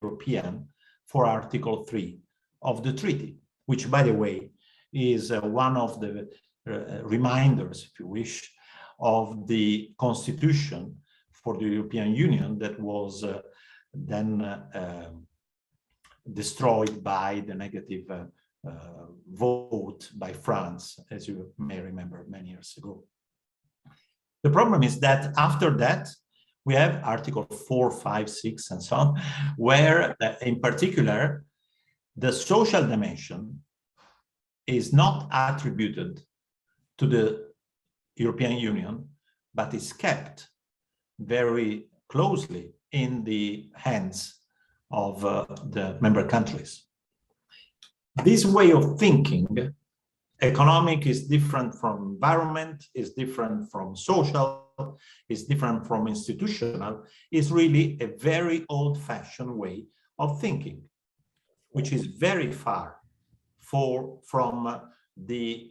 European for Article 3 of the treaty, which, by the way, is one of the reminders, if you wish, of the constitution for the European Union that was then destroyed by the negative vote by France, as you may remember many years ago. The problem is that after that, we have Article 4, 5, 6, and so on, where in particular, the social dimension is not attributed to the European Union, but is kept very closely in the hands of the member countries. This way of thinking, economic is different from environment, is different from social, is different from institutional, is really a very old-fashioned way of thinking, which is very far from the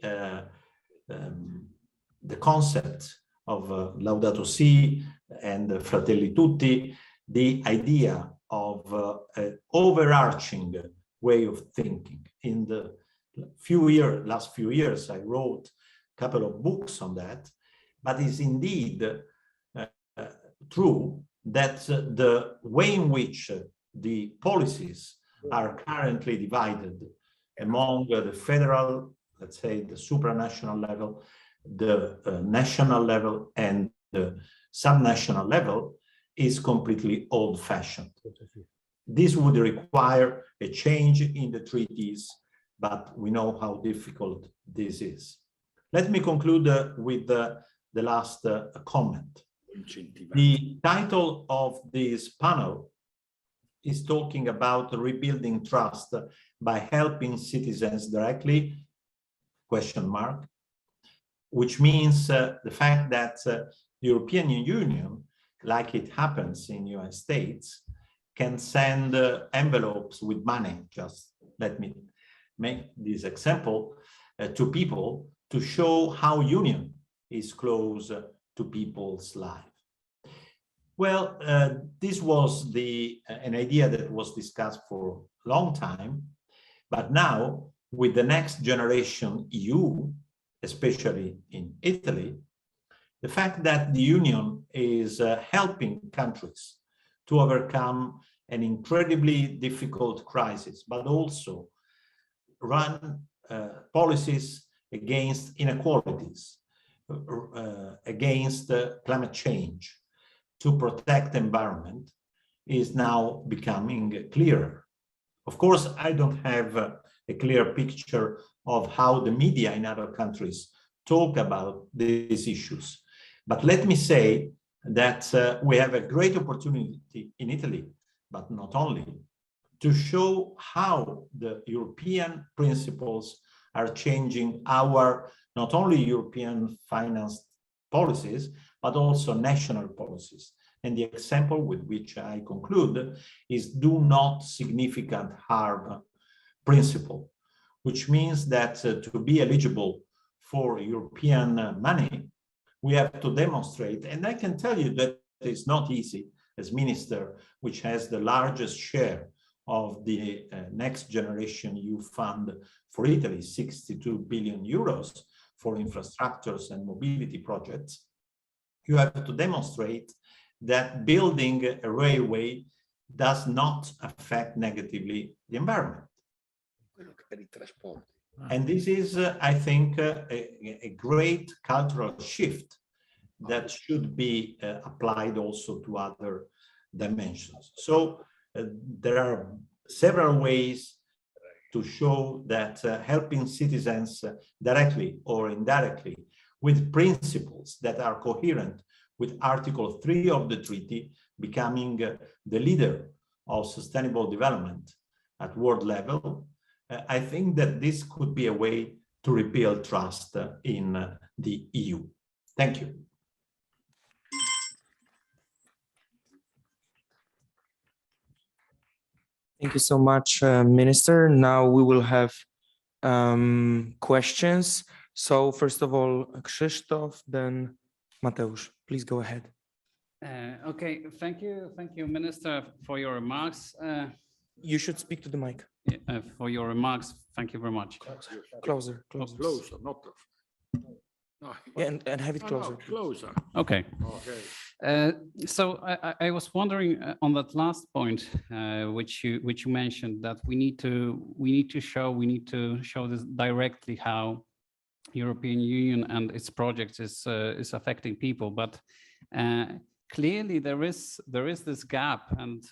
concept of Laudato Si and Fratelli Tutti, the idea of an overarching way of thinking. In the last few years, I wrote a couple of books on that, but it's indeed true that the way in which the policies are currently divided among the federal, let's say the supranational level, the national level, and the subnational level is completely old-fashioned. This would require a change in the treaties, but we know how difficult this is. Let me conclude with the last comment. The title of this panel is talking about rebuilding trust by helping citizens directly, question mark, which means the fact that the European Union, like it happens in the United States, can send envelopes with money, just let me make this example, to people to show how union is close to people's life. Well, this was an idea that was discussed for a long time, but now with the next generation EU, especially in Italy, the fact that the union is helping countries to overcome an incredibly difficult crisis, but also run policies against inequalities, against climate change, to protect the environment, is now becoming clearer. Of course, I don't have a clear picture of how the media in other countries talk about these issues. But let me say that we have a great opportunity in Italy, but not only, to show how the European principles are changing our not only European finance policies, but also national policies. And the example with which I conclude is do not significant harm principle, which means that to be eligible for European money, we have to demonstrate, and I can tell you that it's not easy as minister, which has the largest share of the Next Generation EU fund for Italy, 62 billion euros for infrastructures and mobility projects. You have to demonstrate that building a railway does not affect negatively the environment. And this is, I think, a great cultural shift that should be applied also to other dimensions. So there are several ways to show that helping citizens directly or indirectly with principles that are coherent with Article 3 of the treaty, becoming the leader of sustainable development at world level, I think that this could be a way to rebuild trust in the EU. Thank you. Thank you so much, Minister. Now we will have questions. So first of all, Krzysztof, then Mateusz. Please go ahead. Okay, thank you, Minister, for your remarks. You should speak to the mic. For your remarks. Thank you very much. Closer. Closer, not. No, Yeah, and have it no, closer. closer. Okay. Okay. So I was wondering on that last point, which you mentioned, that we need to show this directly how European Union and its projects is affecting people, but clearly there is this gap, and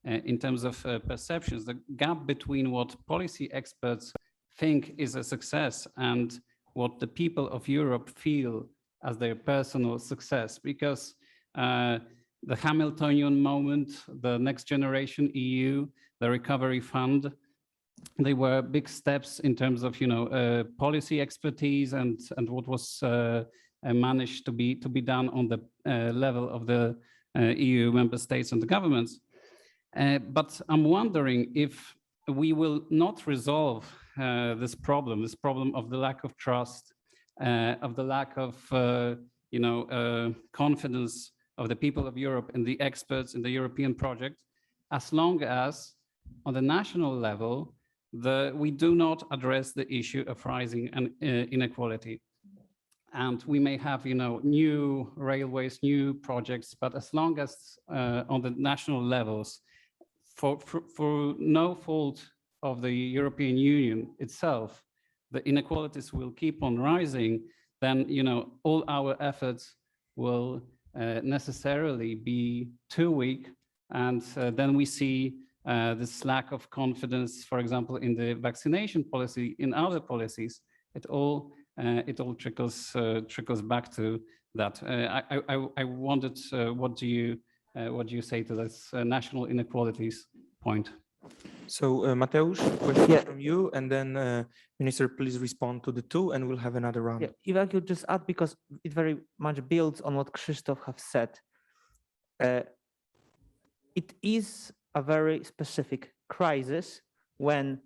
in terms of perceptions, the gap between what policy experts think is a success and what the people of Europe feel as their personal success, because the Hamiltonian moment, the Next Generation EU, the Recovery Fund, they were big steps in terms of policy expertise and what was managed to be done on the level of the EU member states and the governments. But I'm wondering if we will not resolve this problem of the lack of trust, of the lack of confidence of the people of Europe and the experts in the European project, as long as on the national level we do not address the issue of rising inequality. And we may have new railways, new projects, but as long as on the national levels, for no fault of the European Union itself, the inequalities will keep on rising, then all our efforts will necessarily be too weak, and then we see this lack of confidence, for example, in the vaccination policy, in other policies. It all trickles back to that. I wondered, what do you say to this national inequalities point? So Mateusz, question from you, and then Minister, please respond to the two, and we'll have another round. Yeah, if I could just add, because it very much builds on what Krzysztof have said. It is a very specific crisis when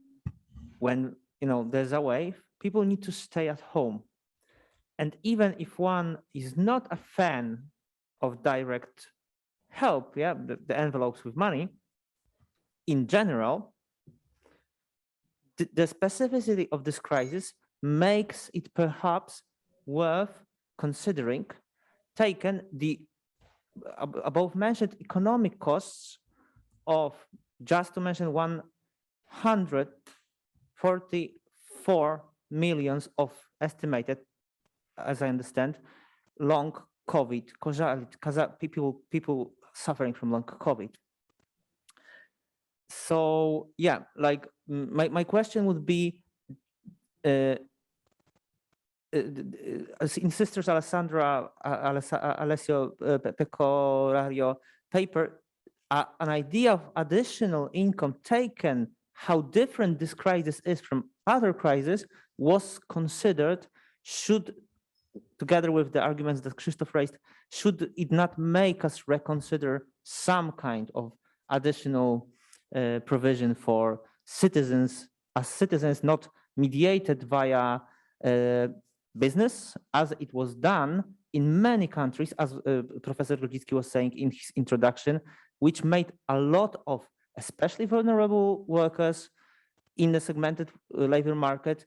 there's a wave, people need to stay at home. And even if one is not a fan of direct help, the envelopes with money, in general, the specificity of this crisis makes it perhaps worth considering, taken the above mentioned economic costs of, just to mention, 144 millions of estimated, as I understand, long COVID, people suffering from long COVID. So yeah, like my question would be, in Sisters Alessio Pecorario paper, an idea of additional income, taken how different this crisis is from other crises, was considered. Should, together with the arguments that Krzysztof raised, should it not make us reconsider some kind of additional provision for citizens, as citizens not mediated via business, as it was done in many countries, as Professor Grodzicki was saying in his introduction, which made a lot of especially vulnerable workers in the segmented labor market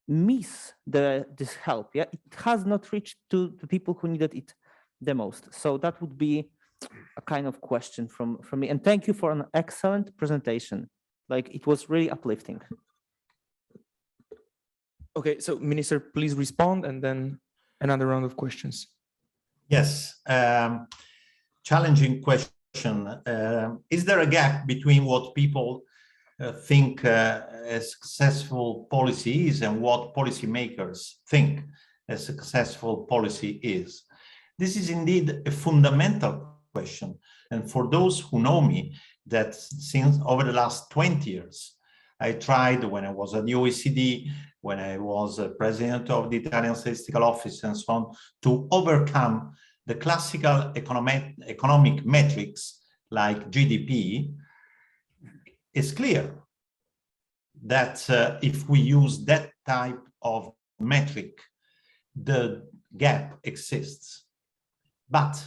miss this help. It has not reached to the people who needed it the most. So that would be a kind of question from me. And thank you for an excellent presentation. Like, it was really uplifting. Okay, so Minister, please respond, and then another round of questions. Yes, challenging question. Is there a gap between what people think a successful policy is and what policymakers think a successful policy is? This is indeed a fundamental question. And for those who know me, that since over the last 20 years, I tried, when I was at the OECD, when I was president of the Italian Statistical Office and so on, to overcome the classical economic metrics like GDP. It's clear that if we use that type of metric, the gap exists. But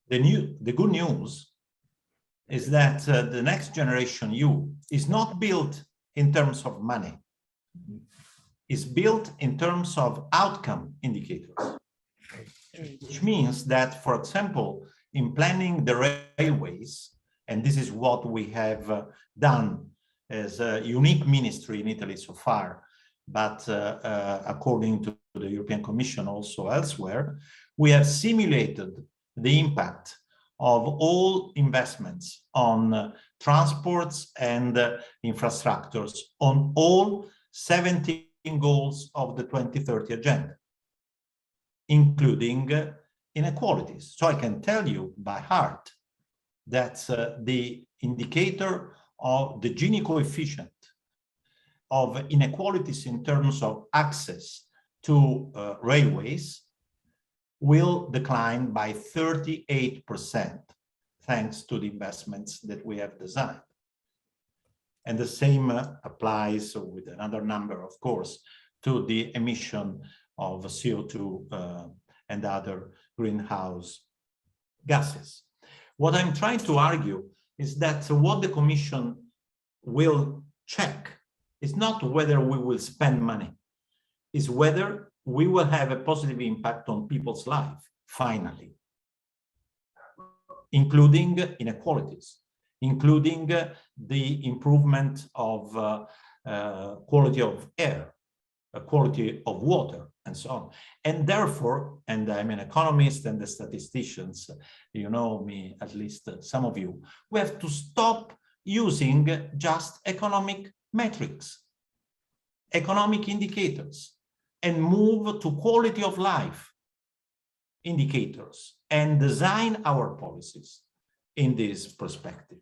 the good news is that the next generation EU is not built in terms of money, is built in terms of outcome indicators, which means that, for example, in planning the railways, and this is what we have done as a unique ministry in Italy so far, but according to the European Commission also elsewhere, we have simulated the impact of all investments on transports and infrastructures on all 17 goals of the 2030 agenda, including inequalities. So I can tell you by heart that the indicator of the Gini coefficient of inequalities in terms of access to railways will decline by 38% thanks to the investments that we have designed. And the same applies with another number, of course, to the emission of CO2 and other greenhouse gases. What I'm trying to argue is that what the Commission will check is not whether we will spend money, is whether we will have a positive impact on people's life, finally, including inequalities, including the improvement of quality of air, quality of water, and so on. And therefore, and I'm an economist and the statisticians, you know me, at least some of you, we have to stop using just economic metrics, economic indicators, and move to quality of life indicators and design our policies in this perspective.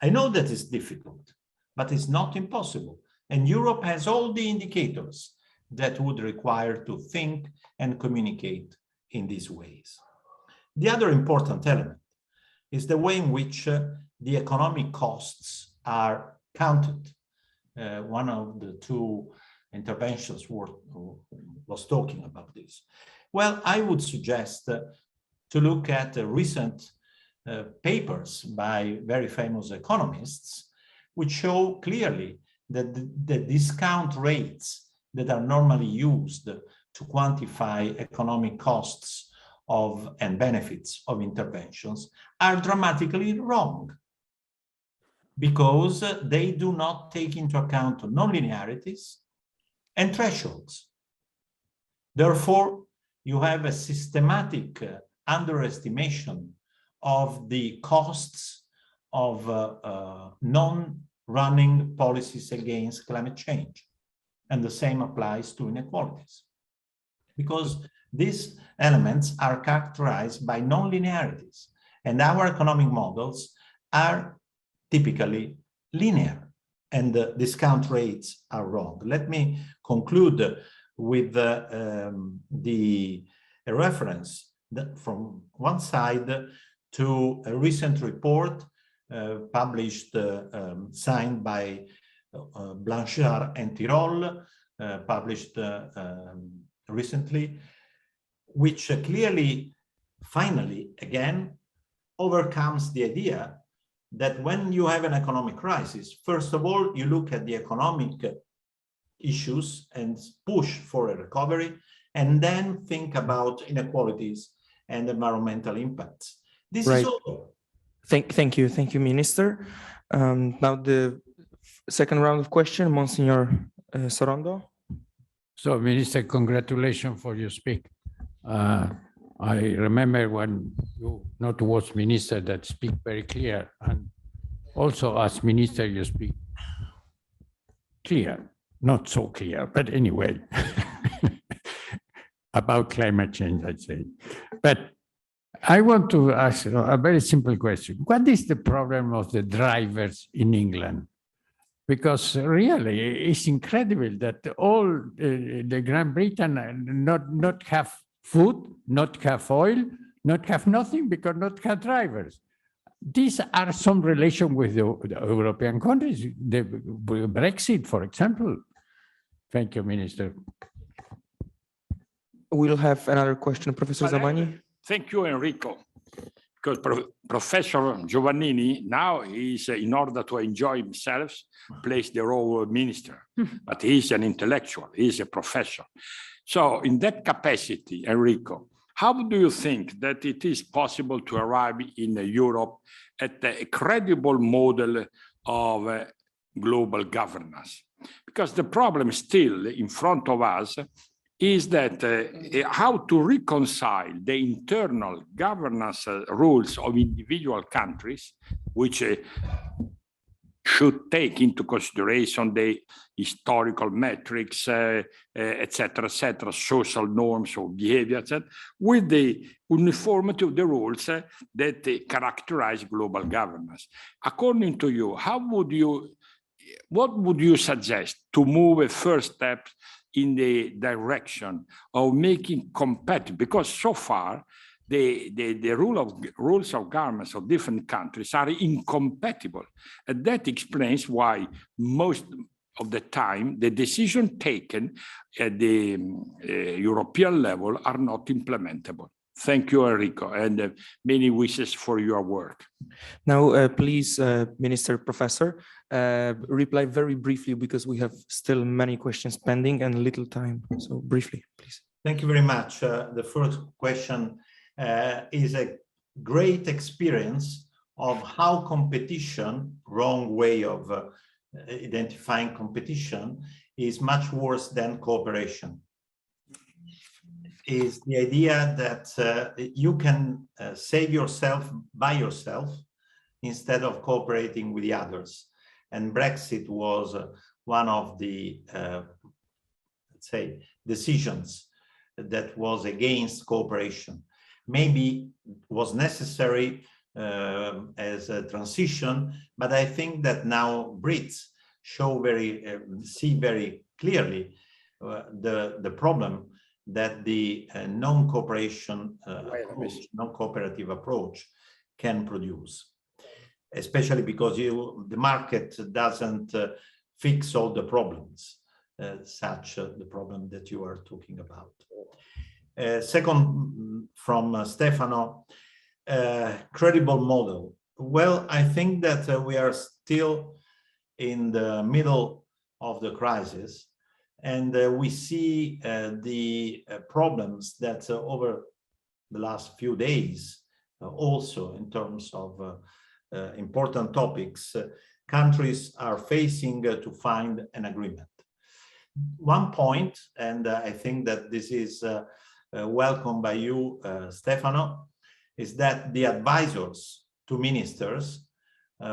I know that it's difficult, but it's not impossible. And Europe has all the indicators that would require to think and communicate in these ways. The other important element is the way in which the economic costs are counted. One of the two interventions was talking about this. Well, I would suggest to look at recent papers by very famous economists, which show clearly that the discount rates that are normally used to quantify economic costs of and benefits of interventions are dramatically wrong, because they do not take into account nonlinearities and thresholds. Therefore, you have a systematic underestimation of the costs of non-running policies against climate change. And the same applies to inequalities, because these elements are characterized by nonlinearities, and our economic models are typically linear, and the discount rates are wrong. Let me conclude with a reference from one side to a recent report published, signed by Blanchard and Tirole, published recently, which clearly, finally, again, overcomes the idea that when you have an economic crisis, first of all, you look at the economic issues and push for a recovery, and then think about inequalities and environmental impacts. This is all. Thank you, Minister. Now the second round of question, Monsignor Sorondo. So, Minister, congratulations for your speech. I remember when you not was minister that speak very clear, and also as minister you speak clear, not so clear, but anyway, about climate change, I'd say. But I want to ask a very simple question. What is the problem of the drivers in England? Because really, it's incredible that all the Great Britain not have food, not have oil, not have nothing, because not have drivers. These are some relation with the European countries, the Brexit, for example. Thank you, Minister. We'll have another question, Professor Giovannini. Thank you, Enrico. because Professor Giovannini now is, in order to enjoy himself, plays the role of minister, but he's an intellectual, he's a professor. So in that capacity, Enrico, how do you think that it is possible to arrive in Europe at a credible model of global governance? Because the problem still in front of us is that how to reconcile the internal governance rules of individual countries, which should take into consideration the historical metrics, et cetera, social norms of behavior, etc., with the uniformity of the rules that characterize global governance. According to you, what would you suggest to move a first step in the direction of making competitive? Because so far, the rules of governments of different countries are incompatible. And that explains why most of the time, the decisions taken at the European level are not implementable. Thank you, Enrico, and many wishes for your work. Now, please, Minister, Professor, reply very briefly because we have still many questions pending and little time. So briefly, please. Thank you very much. The first question is a great experience of how competition, wrong way of identifying competition, is much worse than cooperation. Is the idea that you can save yourself by yourself instead of cooperating with the others. And Brexit was one of the, let's say, decisions that was against cooperation. Maybe was necessary as a transition, but I think that now Brits show see very clearly the problem that the non-cooperation non-cooperative approach can produce, especially because the market doesn't fix all the problems, such the problem that you are talking about. Second, from Stefano, credible model. Well, I think that we are still in the middle of the crisis, and we see the problems that over the last few days, also in terms of important topics, countries are facing to find an agreement. One point, and I think that this is welcomed by you, Stefano, is that the advisors to ministers,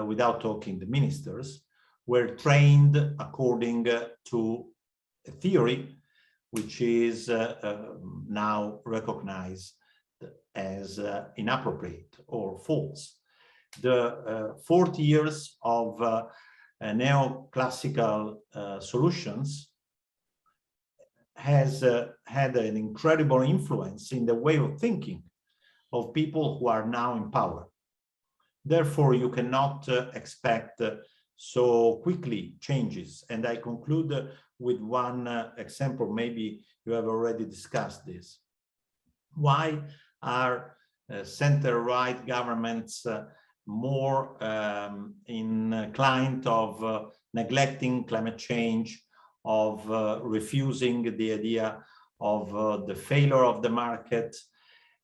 without talking the ministers, were trained according to a theory which is now recognized as inappropriate or false. The 40 years of neoclassical solutions has had an incredible influence in the way of thinking of people who are now in power. Therefore, you cannot expect so quickly changes. And I conclude with one example. Maybe you have already discussed this. Why are center-right governments more inclined of neglecting climate change, of refusing the idea of the failure of the market,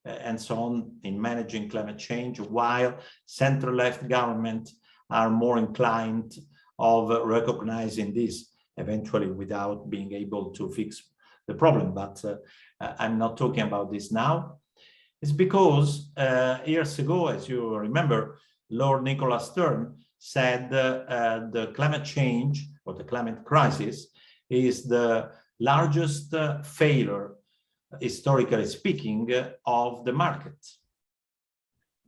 and so on, in managing climate change, while center-left governments are more inclined of recognizing this, eventually without being able to fix the problem. But I'm not talking about this now. It's because years ago, as you remember, Lord Nicholas Stern said the climate change or the climate crisis is the largest failure, historically speaking, of the market.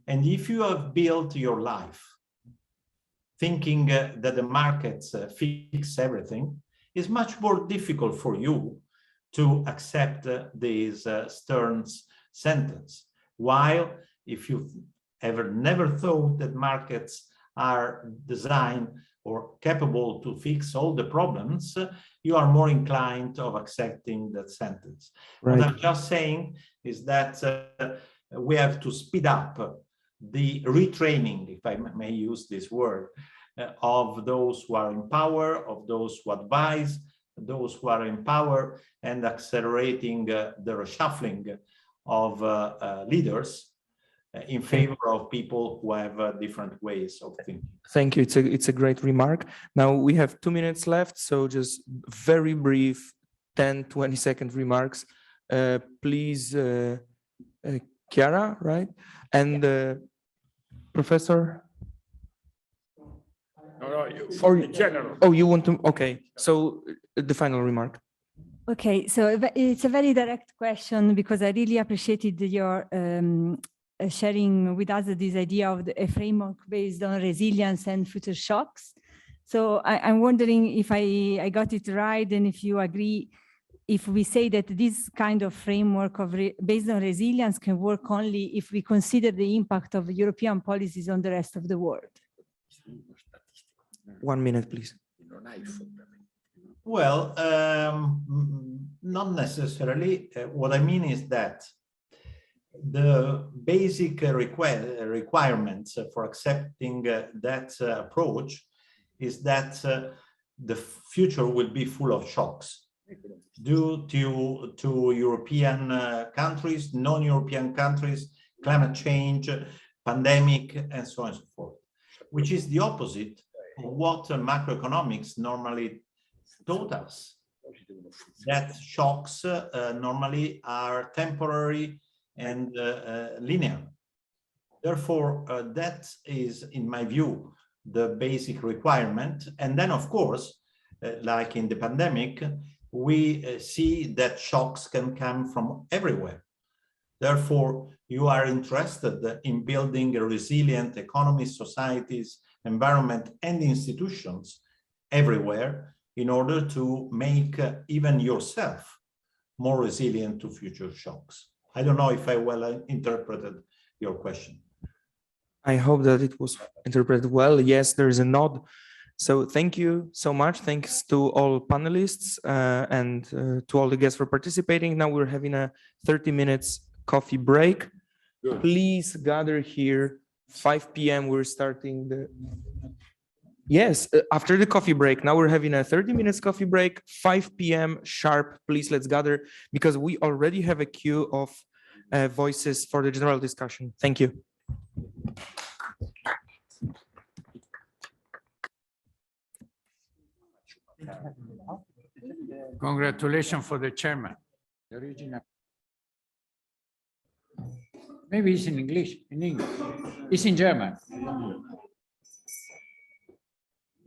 And if you have built your life thinking that the markets fix everything, it's much more difficult for you to accept this Stern's sentence. While if you ever never thought that markets are designed or capable to fix all the problems, you are more inclined of accepting that sentence. Right. What I'm just saying is that we have to speed up the retraining, if I may use this word, of those who are in power, of those who advise, those who are in power, and accelerating the reshuffling of leaders in favor of people who have different ways of thinking. Thank you. It's a great remark. Now we have 2 minutes left, so just very brief 10-20-second remarks. Please, Chiara, right? And Professor? No, for the general. Oh, you want to? Okay, so the final remark. Okay, so it's a very direct question because I really appreciated your sharing with us this idea of a framework based on resilience and future shocks. So I'm wondering if I got it right, and if you agree, if we say that this kind of framework based on resilience can work only if we consider the impact of European policies on the rest of the world. 1 minute, please. Well, not necessarily. What I mean is that the basic requirements for accepting that approach is that the future will be full of shocks due to European countries, non-European countries, climate change, pandemic, and so on and so forth, which is the opposite of what macroeconomics normally taught us, that shocks normally are temporary and linear. Therefore, that is, in my view, the basic requirement. And then, of course, like in the pandemic, we see that shocks can come from everywhere. Therefore, you are interested in building a resilient economy, societies, environment, and institutions everywhere in order to make even yourself more resilient to future shocks. I don't know if I well interpreted your question. I hope that it was interpreted well. Yes, there is a nod. So thank you so much. Thanks to all panelists and to all the guests for participating. Now we're having a 30 minutes coffee break. Good. Please gather here. 5 p.m. we're starting the... Yes, after the coffee break. Now we're having a 30 minutes coffee break, 5 p.m. sharp. Please, let's gather because we already have a queue of voices for the general discussion. Thank you. Congratulations for the chairman. The original. Maybe it's in English. In English. It's in German.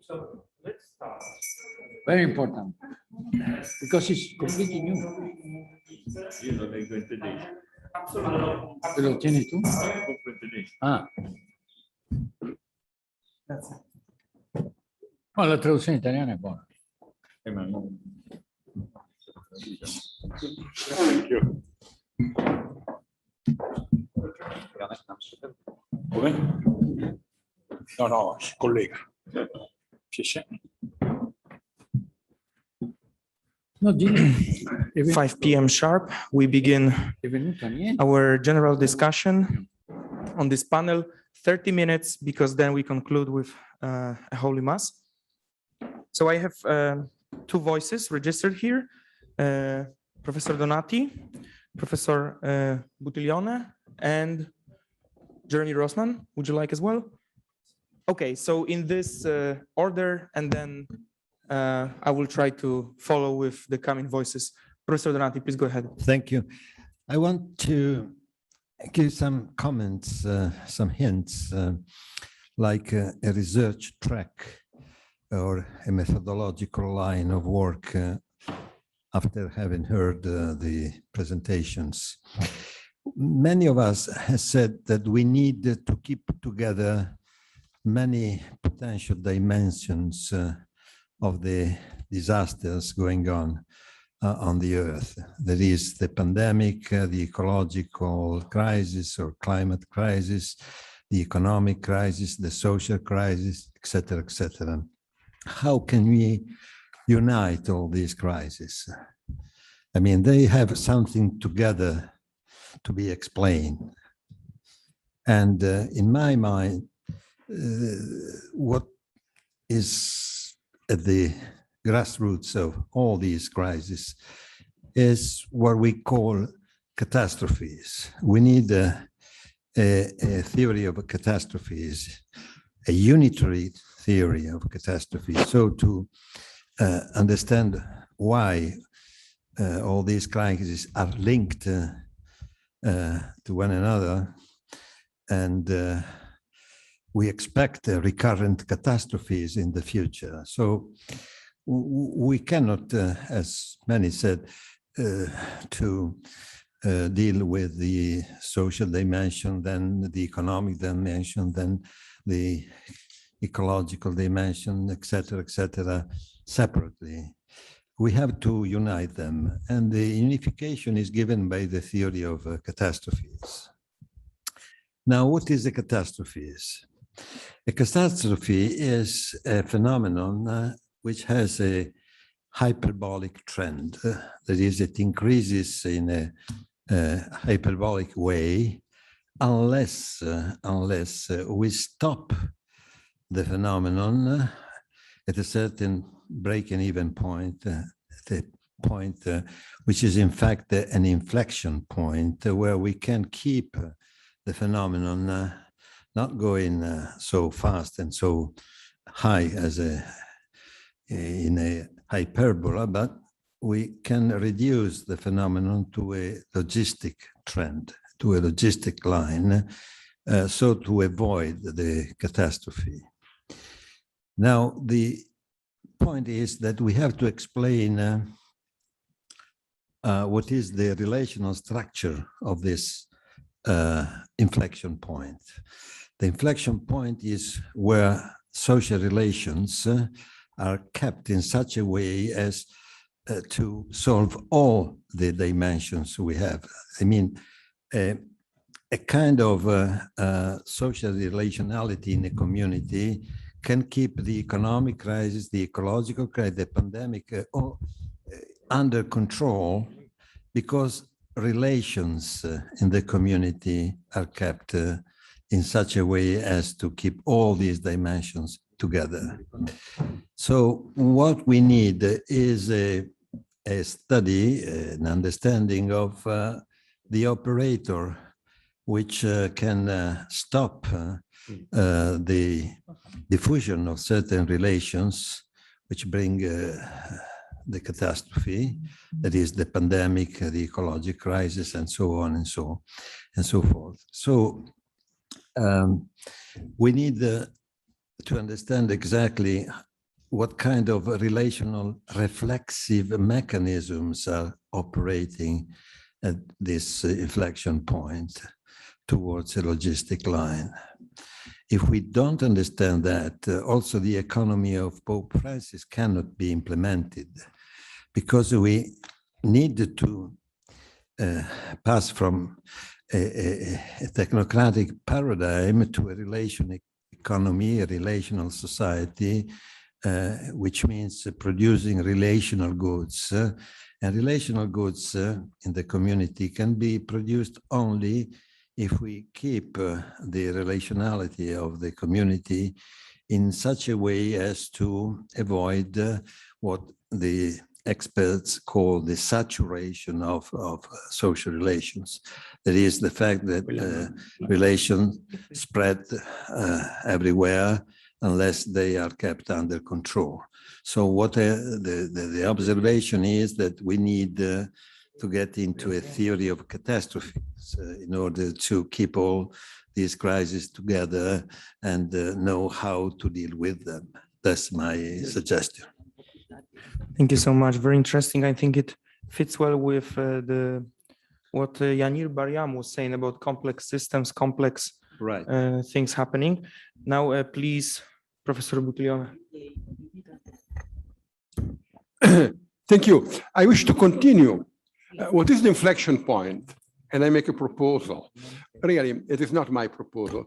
So let's start. Very important because it's completely new. Io lo leggo in tedesco. Te lo tieni tu? Ah. Grazie. Ma la traduzione italiana è buona. Thank you. Come? No, collega. 5 p.m. sharp, we begin our general discussion on this panel. 30 minutes, because then we conclude with a Holy Mass. So I have two voices registered here, Professor Donati, Professor Buttiglione, and Jeremy Rossman. Would you like as well? Okay, so in this order, and then I will try to follow with the coming voices. Professor Donati, please go ahead. Thank you. I want to give some comments, some hints, like a research track or a methodological line of work after having heard the presentations. Many of us have said that we need to keep together many potential dimensions of the disasters going on the earth. There is the pandemic, the ecological crisis or climate crisis, the economic crisis, the social crisis, etc., etc. How can we unite all these crises? I mean, they have something together to be explained. And in my mind, what is at the grassroots of all these crises is what we call catastrophes. We need a theory of catastrophes, a unitary theory of catastrophes. So to understand why all these crises are linked to one another, and we expect recurrent catastrophes in the future. So we cannot, as many said, to deal with the social dimension, then the economic dimension, then the ecological dimension, etc., separately. We have to unite them, and the unification is given by the theory of catastrophes. Now, what is a catastrophe? A catastrophe is a phenomenon which has a hyperbolic trend. That is, it increases in a hyperbolic way unless we stop the phenomenon at a certain break-even point, the point which is in fact an inflection point where we can keep the phenomenon not going so fast and so high as in a hyperbola, but we can reduce the phenomenon to a logistic trend, to a logistic line, so to avoid the catastrophe. Now, the point is that we have to explain what is the relational structure of this inflection point. The inflection point is where social relations are kept in such a way as to solve all the dimensions we have. I mean, a kind of social relationality in a community can keep the economic crisis, the ecological crisis, the pandemic under control because relations in the community are kept in such a way as to keep all these dimensions together. So what we need is a study, an understanding of the operator which can stop the diffusion of certain relations which bring the catastrophe, that is the pandemic, the ecological crisis, and so on and so forth. So we need to understand exactly what kind of relational reflexive mechanisms are operating at this inflection point towards a logistic line. If we don't understand that, also the economy of Pope Francis cannot be implemented, because we need to pass from a technocratic paradigm to a relational economy, a relational society, which means producing relational goods. And relational goods in the community can be produced only if we keep the relationality of the community in such a way as to avoid what the experts call the saturation of social relations. That is the fact that relations spread everywhere unless they are kept under control. So what the observation is that we need to get into a theory of catastrophes in order to keep all these crises together and know how to deal with them. That's my suggestion. Thank you so much. Very interesting. I think it fits well with what Yanir Baryam was saying about complex systems, complex things happening. Now, please, Professor Buttiglione. Thank you. I wish to continue. What is the inflection point? And I make a proposal. Really, it is not my proposal.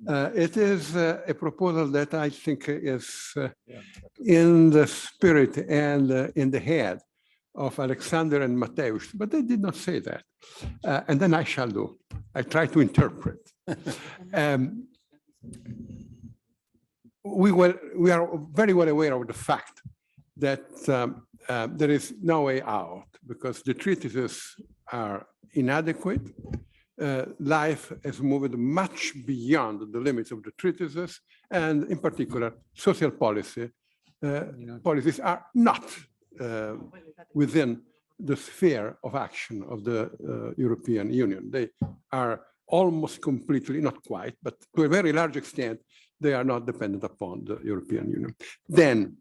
It is a proposal that I think is in the spirit and in the head of Alexander and Mateusz, but they did not say that. And then I shall do. I try to interpret. We are very well aware of the fact that there is no way out because the treaties are inadequate. Life has moved much beyond the limits of the treaties, and in particular, social policies are not within the sphere of action of the European Union. They are almost completely, not quite, but to a very large extent, they are not dependent upon the European Union. Then,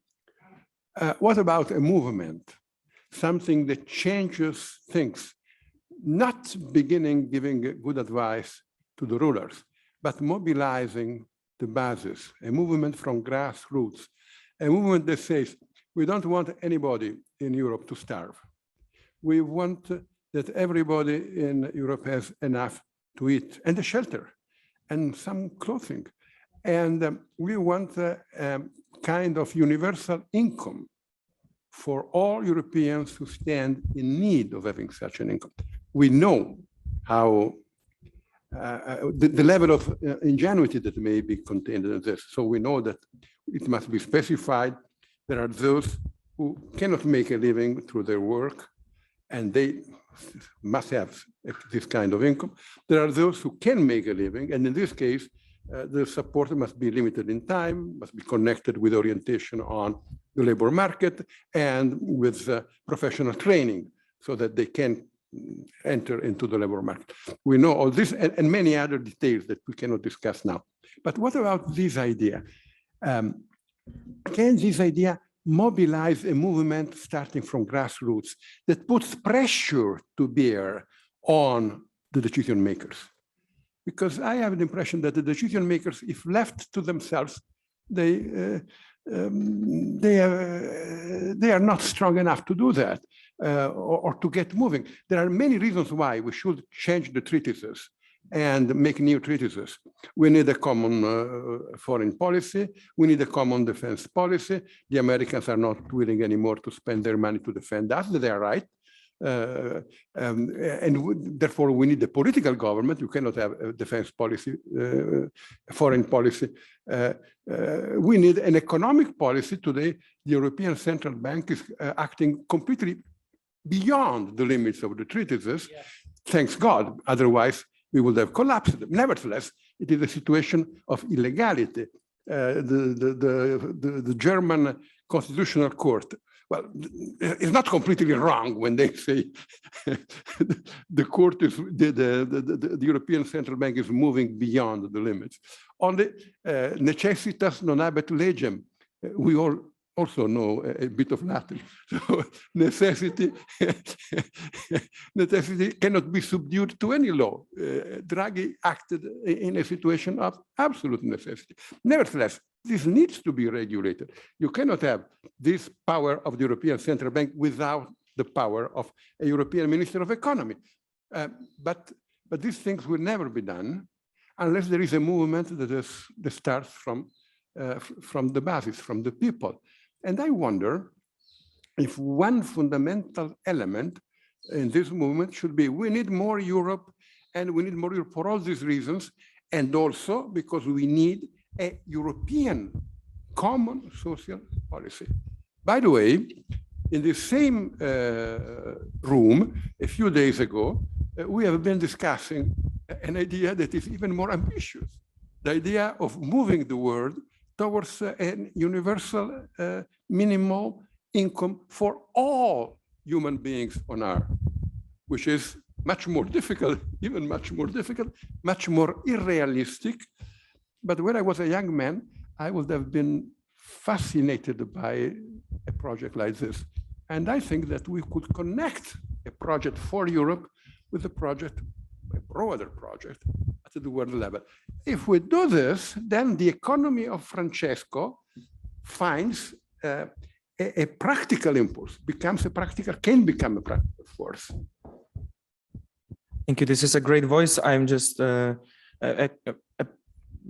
what about a movement? Something that changes things, not beginning giving good advice to the rulers, but mobilizing the basis, a movement from grassroots, a movement that says, we don't want anybody in Europe to starve. We want that everybody in Europe has enough to eat and a shelter and some clothing. And we want a kind of universal income for all Europeans who stand in need of having such an income. We know how the level of ingenuity that may be contained in this. So we know that it must be specified. There are those who cannot make a living through their work, and they must have this kind of income. There are those who can make a living, and in this case, the support must be limited in time, must be connected with orientation on the labor market and with professional training so that they can enter into the labor market. We know all this and many other details that we cannot discuss now. But what about this idea? Can this idea mobilize a movement starting from grassroots that puts pressure to bear on the decision makers? Because I have the impression that the decision makers, if left to themselves, they are not strong enough to do that or to get moving. There are many reasons why we should change the treatises and make new treatises. We need a common foreign policy. We need a common defense policy. The Americans are not willing anymore to spend their money to defend us. They are right. Therefore, we need a political government. You cannot have a defense policy, foreign policy. We need an economic policy. Today, the European Central Bank is acting completely beyond the limits of the treaties. Yeah. Thanks God. Otherwise, we would have collapsed. Nevertheless, it is a situation of illegality. The German Constitutional Court, well, it's not completely wrong when they say the court is the European Central Bank is moving beyond the limits. On the necessitas non habet legem, we all also know a bit of Latin. So necessity cannot be subdued to any law. Draghi acted in a situation of absolute necessity. Nevertheless, this needs to be regulated. You cannot have this power of the European Central Bank without the power of a European Minister of Economy. But these things will never be done unless there is a movement that starts from the basis, from the people. And I wonder if one fundamental element in this movement should be, we need more Europe, and we need more Europe for all these reasons, and also because we need a European common social policy. By the way, in the same room, a few days ago, we have been discussing an idea that is even more ambitious, the idea of moving the world towards a universal minimal income for all human beings on Earth, which is much more difficult, even much more difficult, much more unrealistic. But when I was a young man, I would have been fascinated by a project like this. And I think that we could connect a project for Europe with a project, a broader project at the world level. If we do this, then the economy of Francesco finds a practical impulse, can become a practical force. Thank you. This is a great voice. I'm just a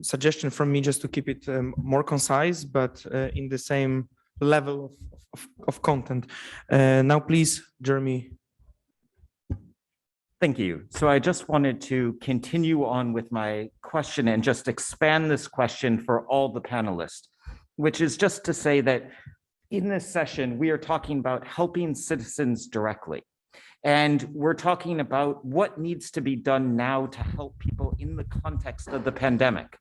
suggestion from me just to keep it more concise, but in the same level of content. Now, please, Jeremy. Thank you. So I just wanted to continue on with my question and just expand this question for all the panelists, which is just to say that in this session, we are talking about helping citizens directly. And we're talking about what needs to be done now to help people in the context of the pandemic,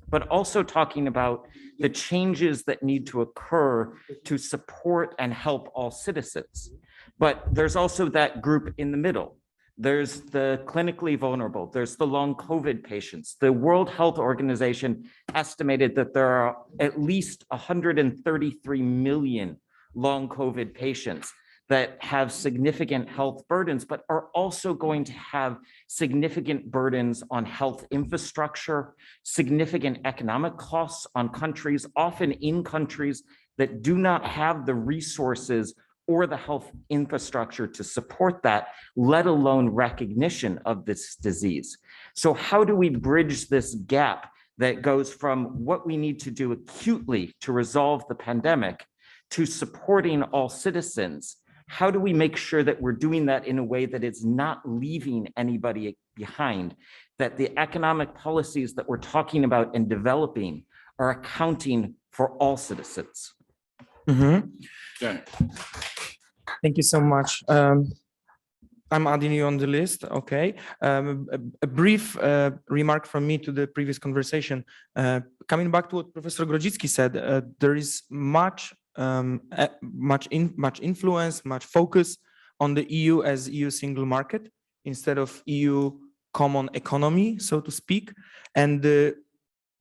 but also talking about the changes that need to occur to support and help all citizens. But there's also that group in the middle. There's the clinically vulnerable, there's the long COVID patients. The World Health Organization estimated that there are at least 133 million long COVID patients that have significant health burdens, but are also going to have significant burdens on health infrastructure, significant economic costs on countries, often in countries that do not have the resources or the health infrastructure to support that, let alone recognition of this disease. So how do we bridge this gap that goes from what we need to do acutely to resolve the pandemic to supporting all citizens? How do we make sure that we're doing that in a way that is not leaving anybody behind, that the economic policies that we're talking about and developing are accounting for all citizens? Yeah. Thank you so much. I'm adding you on the list. Okay. A brief remark from me to the previous conversation. Coming back to what Professor Grodzicki said, there is much influence, much focus on the EU as EU single market instead of EU common economy, so to speak, and the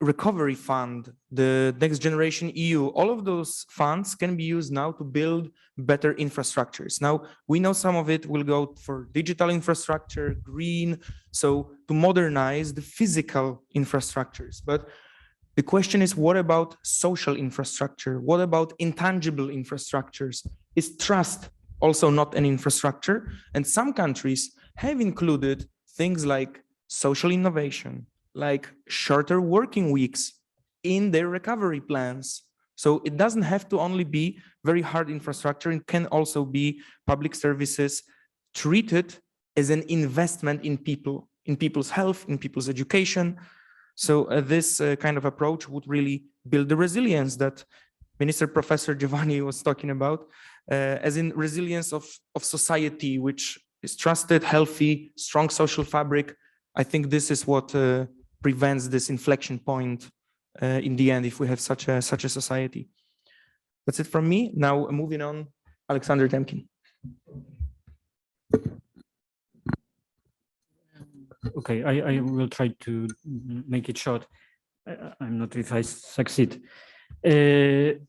recovery fund, the Next Generation EU, all of those funds can be used now to build better infrastructures. Now, we know some of it will go for digital infrastructure, green, so to modernize the physical infrastructures. But the question is, what about social infrastructure? What about intangible infrastructures? Is trust also not an infrastructure? And some countries have included things like social innovation, like shorter working weeks in their recovery plans. So it doesn't have to only be very hard infrastructure. It can also be public services treated as an investment in people, in people's health, in people's education. So this kind of approach would really build the resilience that Minister Professor Giovannini was talking about, as in resilience of society, which is trusted, healthy, strong social fabric. I think this is what prevents this inflection point in the end if we have such a society. That's it from me. Now moving on, Alexander Temkin. Okay, I will try to make it short. I'm not if I succeed. Okay,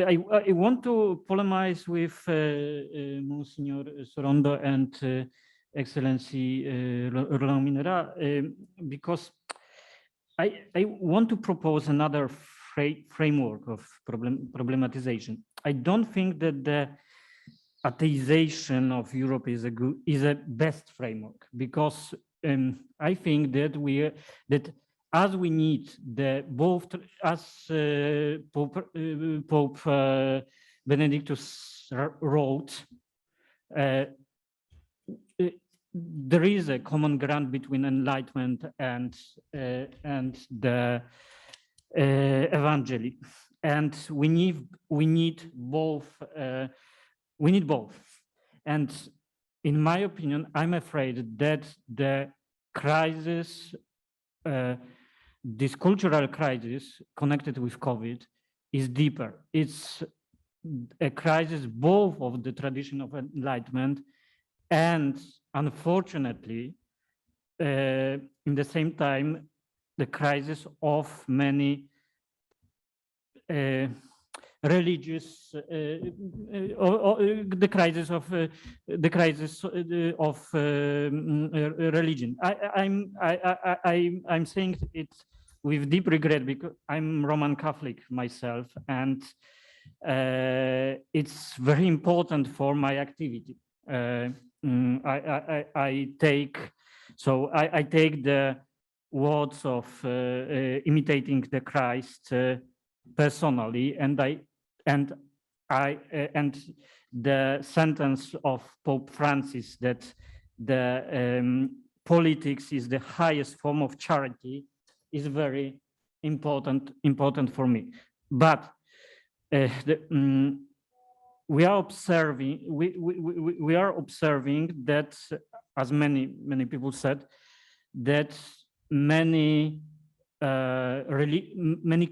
I want to polemize with Monsignor Sorondo and Excellency Roland Minera, because I want to propose another framework of problematization. I don't think that the atheization of Europe is a best framework, because I think that as we need both, as Pope Benedictus wrote, there is a common ground between enlightenment and the evangelium, and we need both. We need both, and in my opinion, I'm afraid that the crisis, this cultural crisis connected with COVID, is deeper. It's a crisis both of the tradition of enlightenment and, unfortunately, in the same time, the crisis of many religious, the crisis of religion. I'm saying it with deep regret because I'm Roman Catholic myself, and it's very important for my activity. I take the words of imitating the Christ personally, and the sentence of Pope Francis that the politics is the highest form of charity is very important for me. But we are observing that, as many people said, that many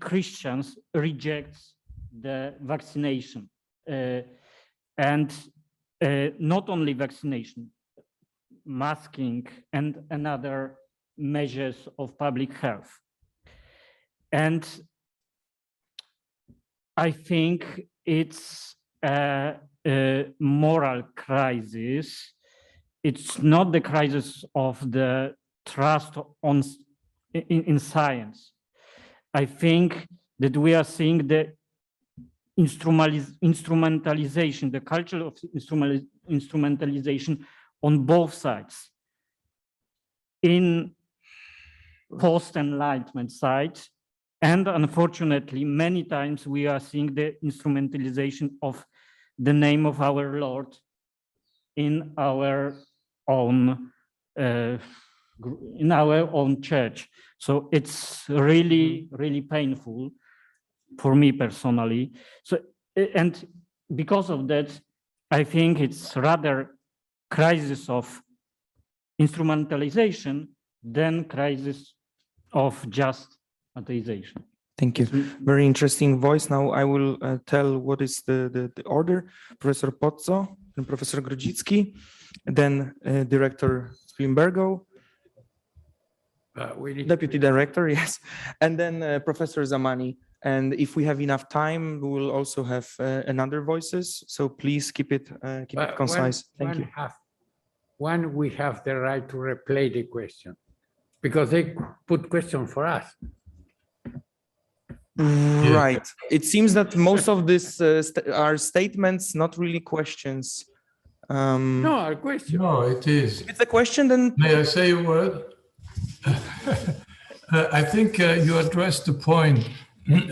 Christians reject the vaccination, and not only vaccination, masking and other measures of public health. And I think it's a moral crisis. It's not the crisis of the trust in science. I think that we are seeing the instrumentalization, the culture of instrumentalization on both sides. In post-enlightenment side, and unfortunately, many times we are seeing the instrumentalization of the name of our Lord in our own church. So it's really painful for me personally. So, and because of that, I think it's rather crisis of instrumentalization than crisis of just atheization. Thank you. Very interesting voice. Now I will tell what is the order. Professor Pozzo, and Professor Grodzicki, then Director Spilimbergo, Deputy Director, yes, and then Professor Zamani. And if we have enough time, we will also have another voices. So please keep it concise. Thank you. When we have the right to replay the question, because they put question for us. Right. It seems that most of this are statements, not really questions. No, a question. No, it is. If it's a question, then may I say a word? I think you addressed the point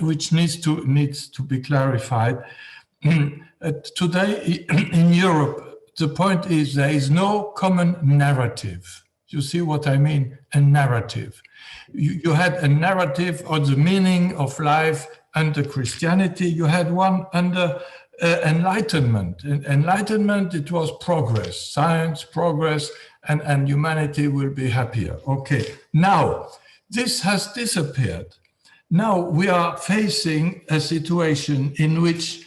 which needs to be clarified. Today in Europe, the point is there is no common narrative. You see what I mean? A narrative. You had a narrative on the meaning of life under Christianity. You had one under Enlightenment. In Enlightenment, it was progress, science, progress, and humanity will be happier. Okay, now this has disappeared. Now we are facing a situation in which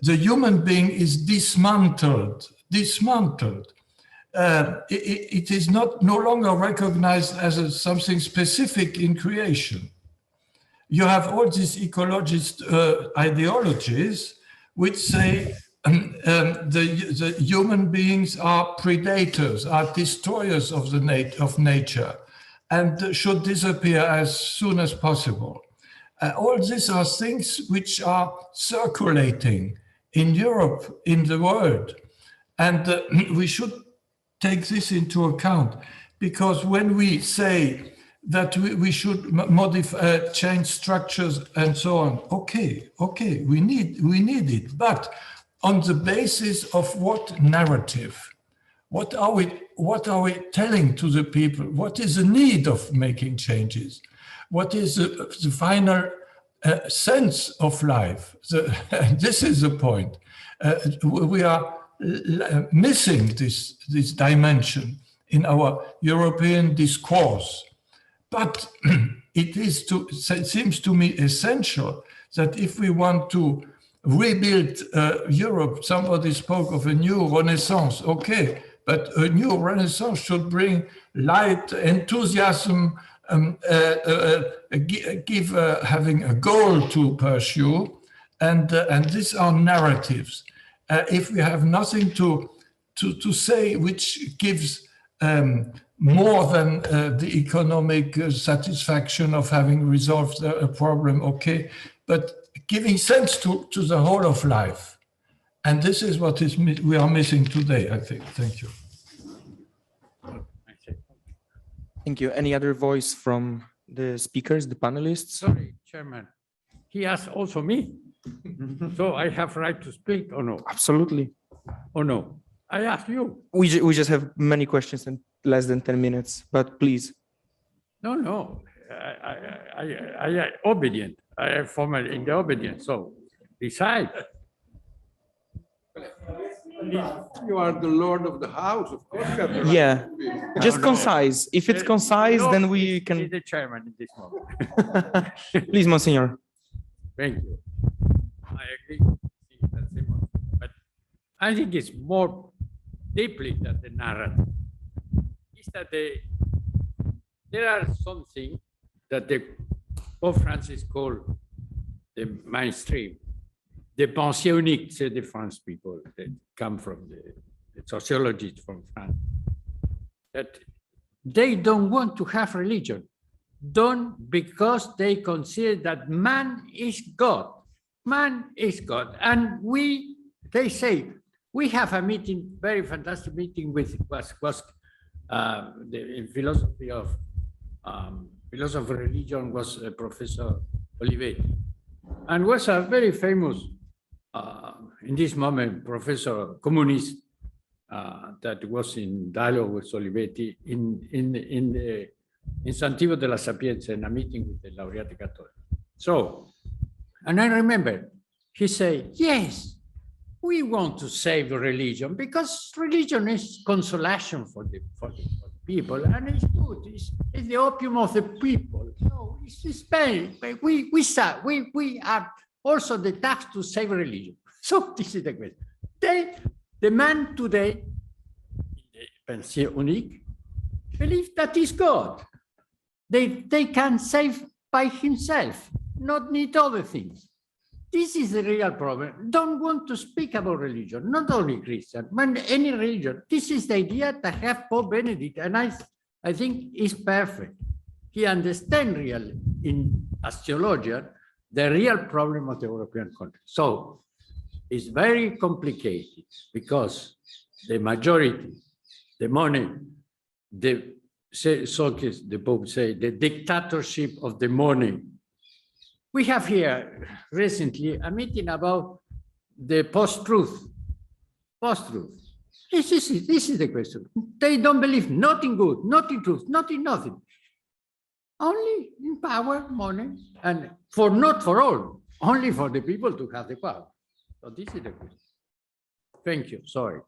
the human being is dismantled. It is no longer recognized as something specific in creation. You have all these ecologist ideologies which say the human beings are predators, are destroyers of nature, and should disappear as soon as possible. All these are things which are circulating in Europe, in the world, and we should take this into account, because when we say that we should modify, change structures and so on, okay, we need it, but on the basis of what narrative? What are we telling to the people? What is the need of making changes? What is the final sense of life? This is the point. We are missing this dimension in our European discourse. But it seems to me essential that if we want to rebuild Europe, somebody spoke of a new renaissance, okay, but a new renaissance should bring light, enthusiasm, having a goal to pursue, and these are narratives. If we have nothing to say which gives more than the economic satisfaction of having resolved a problem, okay, but giving sense to the whole of life. And this is what we are missing today, I think. Thank you. thank you. Any other voice from the speakers, the panelists? Sorry, Chairman. He asked also me. So I have right to speak or no? Absolutely. Or no? I ask you. We just have many questions in less than 10 minutes, but please. No. I obedient. I am former in the obedience. So decide. You are the lord of the house, of course. You have the right Yeah, to be. just concise. If it's concise, then we He's can. the chairman in this moment. Please, Monsignor. Thank you. I agree. But I think it's more deeply than the narrative. Is that there are something that the Pope Francis called the mainstream, the pensée unique, say the French people that come from the sociologists from France, that they don't want to have religion, because they consider that man is God. Man is God. And they say, we have a meeting, very fantastic meeting with the philosophy of religion was Professor Olivetti, and was a very famous, in this moment, professor communist that was in dialogue with Olivetti in Santiago de la Sapienza in a meeting with the Laureate Cattolici. So, and I remember he said, yes, we want to save religion because religion is consolation for the people, and it's good. It's the opium of the people. So it's very, we are also the tax to save religion. So this is the question. The man today, the pensée unique, believe that is God. They can save by himself, not need other things. This is the real problem. Don't want to speak about religion, not only Christian, but any religion. This is the idea that have Pope Benedict, and I think is perfect. He understands really, as theologian, the real problem of the European country. So it's very complicated because the majority, the money, the Pope say, the dictatorship of the money. We have here recently a meeting about the post-truth. Post-truth. This is the question. They don't believe not in good, not in truth, not in nothing. Only in power, money, and not for all, only for the people to have the power. So this is the question. Thank you. Sorry.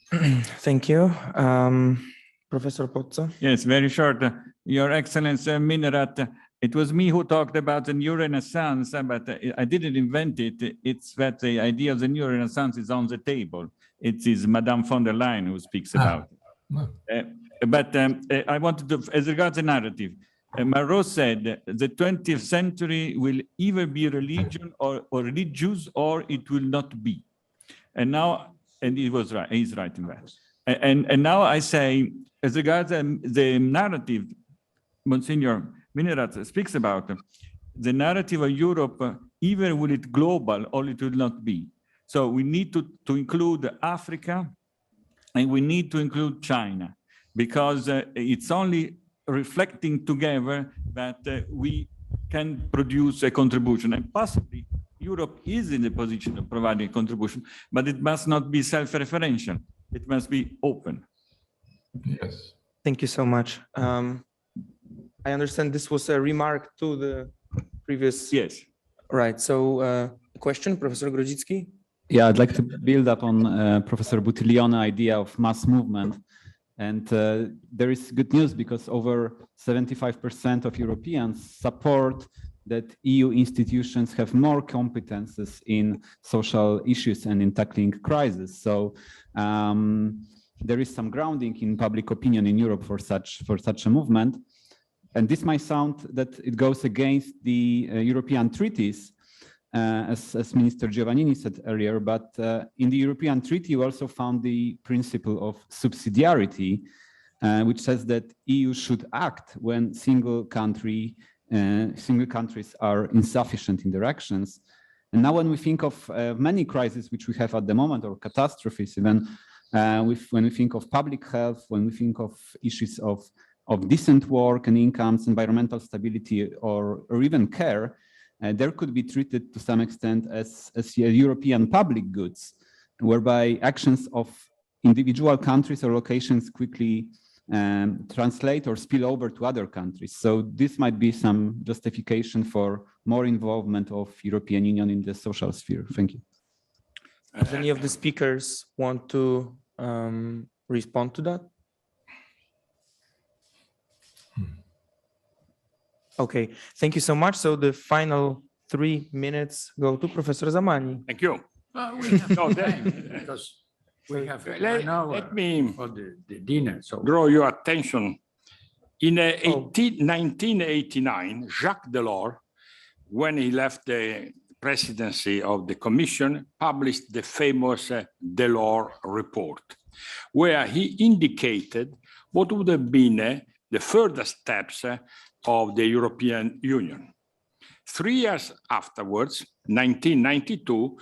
Thank you. Professor Pozzo. Yes, very short. Your Excellency Minarat, it was me who talked about the new Renaissance, but I didn't invent it. It's that the idea of the new Renaissance is on the table. It is Madame von der Leyen who speaks about it. But I wanted to, as regards the narrative, Marot said the 20th century will either be religion or religious, or it will not be. And now, and he was right, he's right in that. And now I say, as regards the narrative, Monsignor Minarat speaks about, the narrative of Europe, either will it global or it will not be. So we need to include Africa, and we need to include China, because it's only reflecting together that we can produce a contribution, and possibly Europe is in the position of providing a contribution, but it must not be self-referential. It must be open. Yes. Thank you so much. I understand this was a remark to the previous. Yes. Right. So, question, Professor Grodzicki? Yeah, I'd like to build up on Professor Buttiglione's idea of mass movement. And there is good news because over 75% of Europeans support that EU institutions have more competences in social issues and in tackling crises. So there is some grounding in public opinion in Europe for such a movement. And this might sound that it goes against the European treaties, as Minister Giovannini said earlier, but in the European Treaty, you also found the principle of subsidiarity, which says that EU should act when single countries are insufficient in their actions. And now when we think of many crises which we have at the moment, or catastrophes even, when we think of public health, when we think of issues of decent work and incomes, environmental stability, or even care, there could be treated to some extent as European public goods. whereby actions of individual countries or locations quickly translate or spill over to other countries. So this might be some justification for more involvement of European Union in the social sphere. Thank you. Does any of the speakers want to respond to that? Okay, thank you so much. So the final 3 minutes go to Professor Zamani. Thank you. We have No, time because we have Let 1 hour let me for the dinner. So draw your attention. In 1989, Jacques Delors, when he left the presidency of the Commission, published the famous Delors report, where he indicated what would have been the further steps of the European Union. 3 years afterwards, 1992,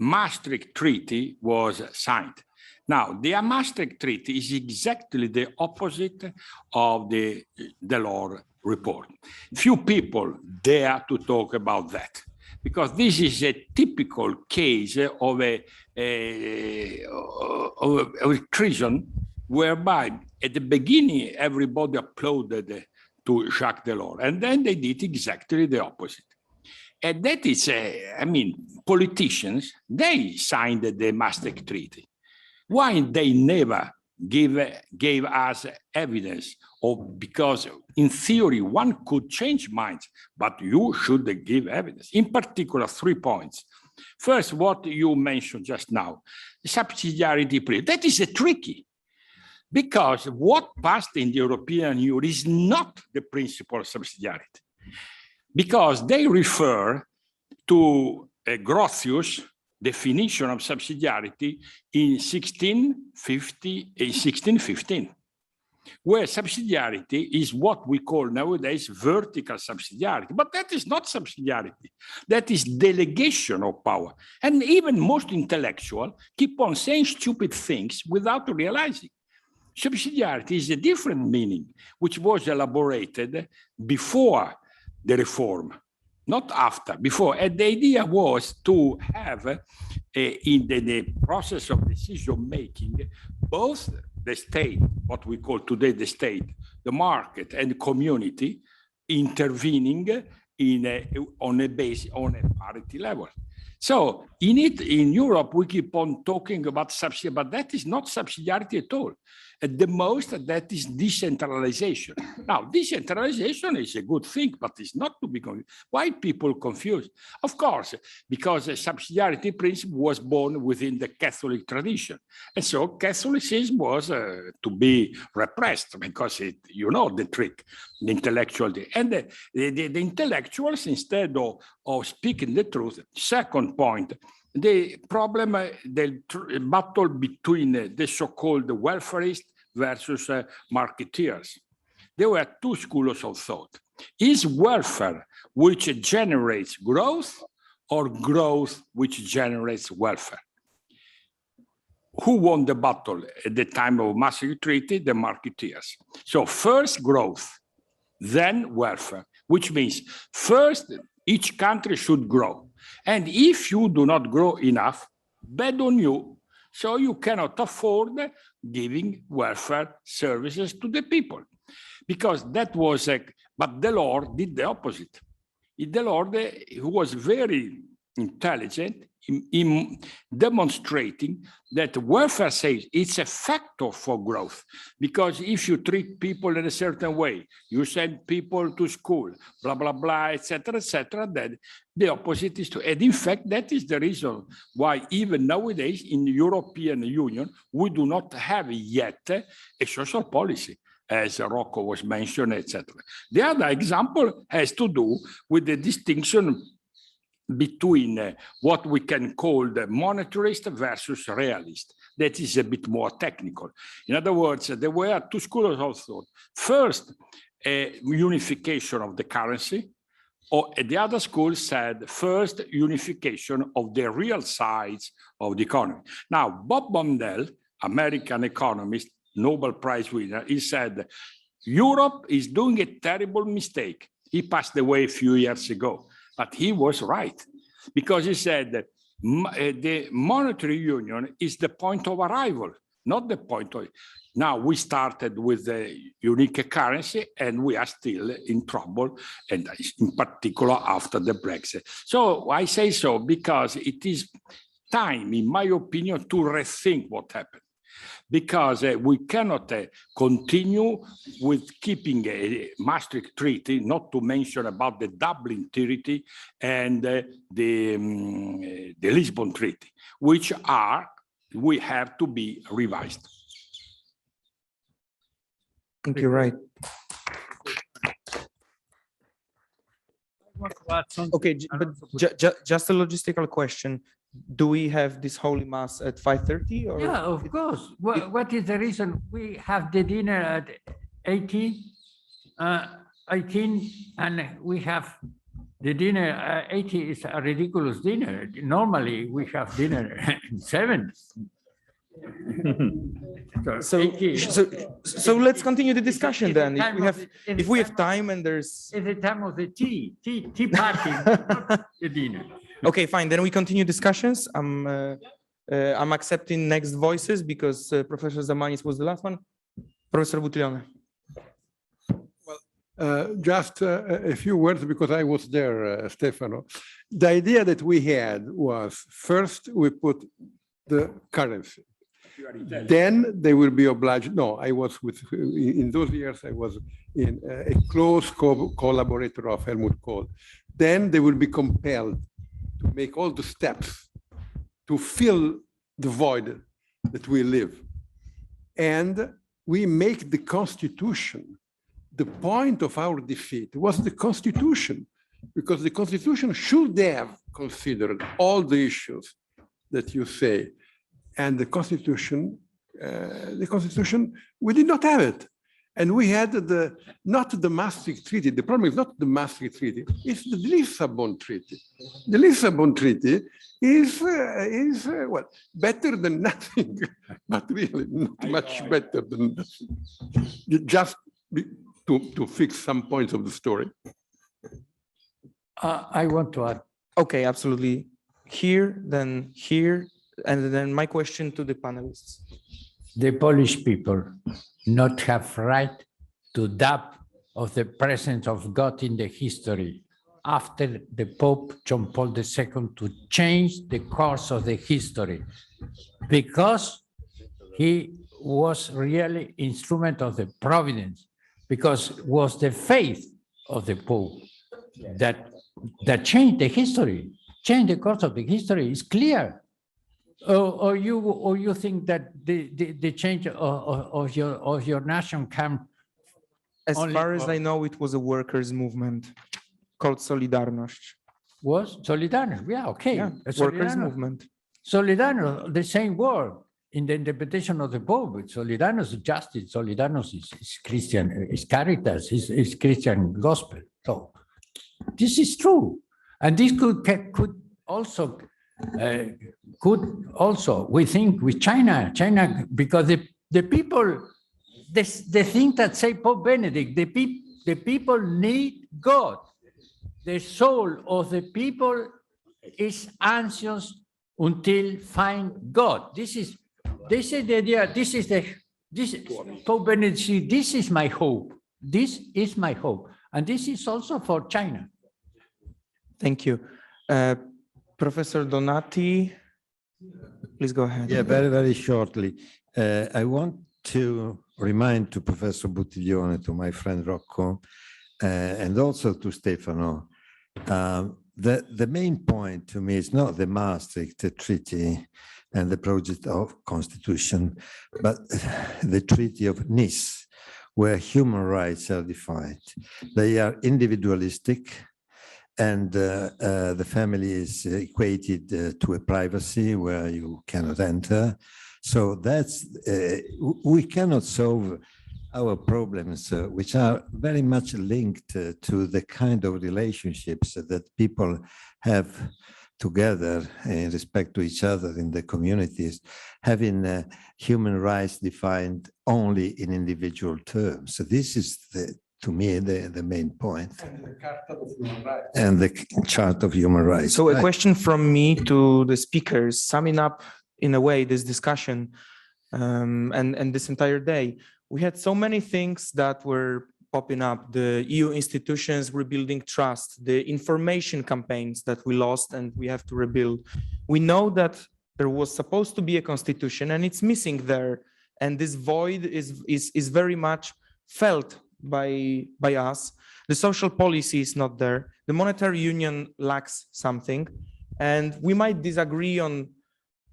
Maastricht Treaty was signed. Now, the Maastricht Treaty is exactly the opposite of the Delors report. Few people dare to talk about that, because this is a typical case of a treason, whereby at the beginning, everybody applauded to Jacques Delors, and then they did exactly the opposite. And that is, I mean, politicians, they signed the Maastricht Treaty. Why they never gave us evidence? Because in theory, one could change minds, but you should give evidence. In particular, 3 points. First, what you mentioned just now, subsidiarity principle. That is tricky, because what passed in the European Union is not the principle of subsidiarity, because they refer to Grotius' definition of subsidiarity in 1615, where subsidiarity is what we call nowadays vertical subsidiarity. But that is not subsidiarity. That is delegation of power. And even most intellectuals keep on saying stupid things without realizing. Subsidiarity is a different meaning, which was elaborated before the reform, not after, before. And the idea was to have, in the process of decision-making, both the state, what we call today the state, the market, and the community intervening on a parity level. So in Europe, we keep on talking about subsidiarity, but that is not subsidiarity at all. At the most, that is decentralization. Now, decentralization is a good thing, but it's not to be confused. Why people confused? Of course, because the subsidiarity principle was born within the Catholic tradition. And so Catholicism was to be repressed, because you know the trick, the intellectual. And the intellectuals, instead of speaking the truth. Second point, the problem, the battle between the so-called welfarists versus marketeers. There were two schools of thought. Is welfare which generates growth, or growth which generates welfare? Who won the battle at the time of Maastricht Treaty? The marketeers. So first growth, then welfare, which means first each country should grow. And if you do not grow enough, bad on you. So you cannot afford giving welfare services to the people. Because that was, but Delors did the opposite. Delors, who was very intelligent in demonstrating that welfare says it's a factor for growth, because if you treat people in a certain way, you send people to school, blah, blah, blah, etc., then the opposite is true. And in fact, that is the reason why even nowadays in the European Union, we do not have yet a social policy, as Rocco was mentioned, etc. The other example has to do with the distinction between what we can call the monetarist versus realist. That is a bit more technical. In other words, there were two schools of thought. First, a unification of the currency, or the other school said first unification of the real sides of the economy. Now, Bob Mondale, American economist, Nobel Prize winner, he said, Europe is doing a terrible mistake. He passed away a few years ago. But he was right, because he said, the monetary union is the point of arrival, not the point of. Now we started with the unique currency and we are still in trouble, and in particular after the Brexit. So I say so because it is time, in my opinion, to rethink what happened. Because we cannot continue with keeping a Maastricht Treaty, not to mention about the Dublin Treaty and the Lisbon Treaty, which we have to be revised. I think you're right. Okay, but just a logistical question. Do we have this Holy Mass at 5:30? Or? Yeah, of course. What is the reason? We have the dinner at 18, and we have the dinner at 80 is a ridiculous dinner. Normally, we have dinner at 7. So let's continue the discussion then. If we have time and there's. It's the time of the tea party, not the dinner. Okay, fine. Then we continue discussions. I'm accepting next voices because Professor Zamanis was the last one. Professor Buttiglione. Well, just a few words because I was there, Stefano. The idea that we had was first we put the currency. Then they will be obliged. No, I was in those years, I was in a close collaborator of Helmut Kohl. Then they will be compelled to make all the steps to fill the void that we live. And we make the Constitution. The point of our defeat was the Constitution, because the Constitution should have considered all the issues that you say. And the Constitution, we did not have it. And we had not the Maastricht Treaty. The problem is not the Maastricht Treaty, it's the Lisbon Treaty. The Lisbon Treaty is well, better than nothing, but really not much better than nothing. Just to fix some points of the story. I want to add. Okay, absolutely. Here, then here, and then my question to the panelists. The Polish people not have right to doubt of the presence of God in the history after the Pope John Paul II to change the course of the history, because he was really instrument of the providence, because it was the faith of the Pope that changed the history, changed the course of the history. Is clear. Or you think that the change of your nation can? As far as I know, it was a workers' movement called Solidarność. Was Solidarność? Yeah, okay. Yeah, workers' movement. Solidarność, the same word in the interpretation of the Pope. Solidarność is justice. Solidarność is Christian. Is caritas. Is Christian gospel. So this is true, and this could also. We think with China, because the people, the thing that say Pope Benedict, the people need God. The soul of the people is anxious until find God. This is the idea. This Pope Benedict. This is my hope. This is my hope, and this is also for China. Thank you. Professor Donati, please go ahead. Yeah, very, very shortly. I want to remind to Professor Buttiglione, to my friend Rocco, and also to Stefano, the main point to me is not the Maastricht Treaty and the project of constitution, but the Treaty of Nice, where human rights are defined. They are individualistic, and the family is equated to a privacy where you cannot enter. So that's, we cannot solve our problems, which are very much linked to the kind of relationships that people have together in respect to each other in the communities, having human rights defined only in individual terms. So this is to me, the main point. And the Chart of Human Rights. So a question from me to the speakers, summing up in a way this discussion and this entire day. We had so many things that were popping up, the EU institutions rebuilding trust, the information campaigns that we lost and we have to rebuild. We know that there was supposed to be a constitution and it's missing there. And this void is very much felt by us. The social policy is not there. The monetary union lacks something. And we might disagree on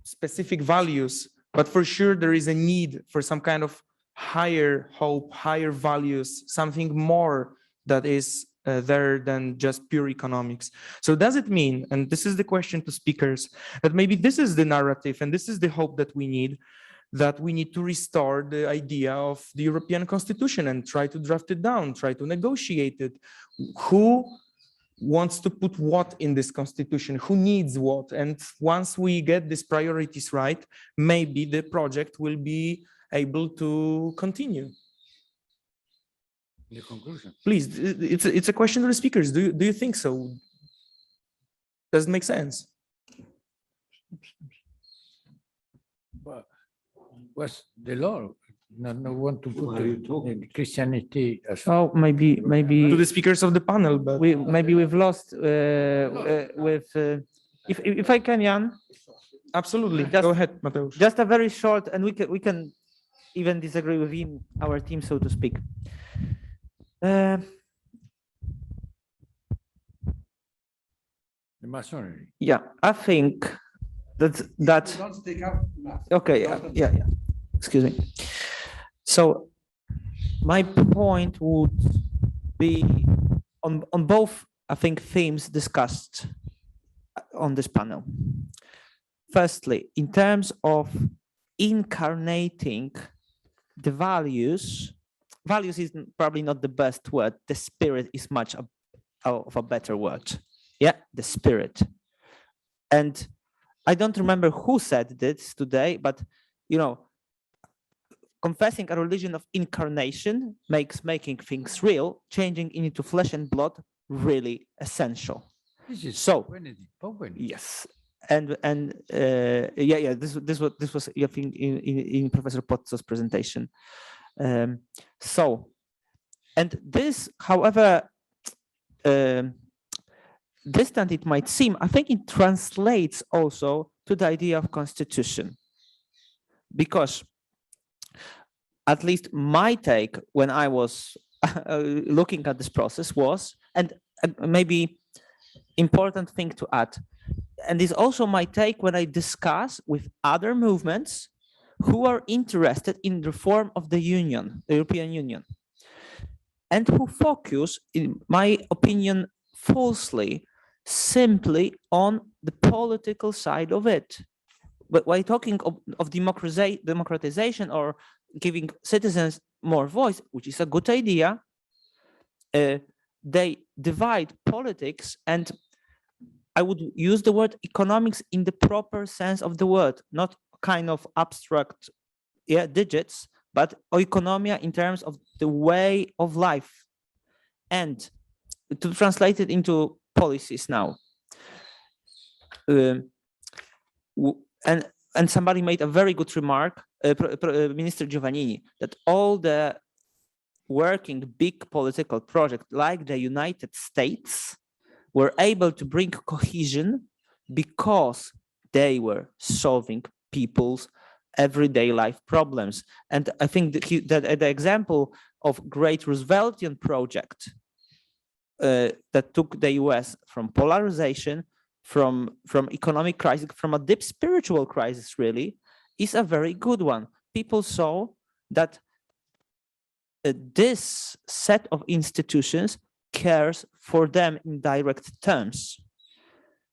specific values, but for sure there is a need for some kind of higher hope, higher values, something more that is there than just pure economics. So does it mean, and this is the question to speakers, that maybe this is the narrative and this is the hope that we need to restore the idea of the European Constitution and try to draft it down, try to negotiate it. Who wants to put what in this constitution? Who needs what? And once we get these priorities right, maybe the project will be able to continue. The conclusion. Please, it's a question to the speakers. Do you think so? Does it make sense? But what's the law? No want to put Christianity as Oh, maybe To the speakers of the panel, but we've lost with if I can, Jan. absolutely. Just- Go ahead, Mateusz. Just a very short, and we can even disagree within our team, so to speak. the masonry. Yeah, I think that. Don't take out. Okay, yeah. Excuse me. So my point would be on both, I think, themes discussed on this panel. Firstly, in terms of incarnating the values is probably not the best word. The spirit is much of a better word. Yeah, the spirit. And I don't remember who said this today, but confessing a religion of incarnation makes making things real, changing into flesh and blood, really essential. This is So, Pope Benedict. yes, and this was I think in Professor Pozzo's presentation. So, and this, however distant it might seem, I think it translates also to the idea of constitution, because at least my take when I was looking at this process was, and maybe important thing to add, and is also my take when I discuss with other movements who are interested in the reform of the Union, the European Union, and who focus, in my opinion, falsely, simply on the political side of it. But while talking of democratization or giving citizens more voice, which is a good idea, they divide politics, and I would use the word economics in the proper sense of the word, not kind of abstract digits, but oikonomia in terms of the way of life. And to translate it into policies now, and somebody made a very good remark, Minister Giovannini, that all the working big political projects like the United States were able to bring cohesion because they were solving people's everyday life problems. And I think that the example of great Rooseveltian project that took the US from polarization, from economic crisis, from a deep spiritual crisis, really, is a very good one. People saw that this set of institutions cares for them in direct terms.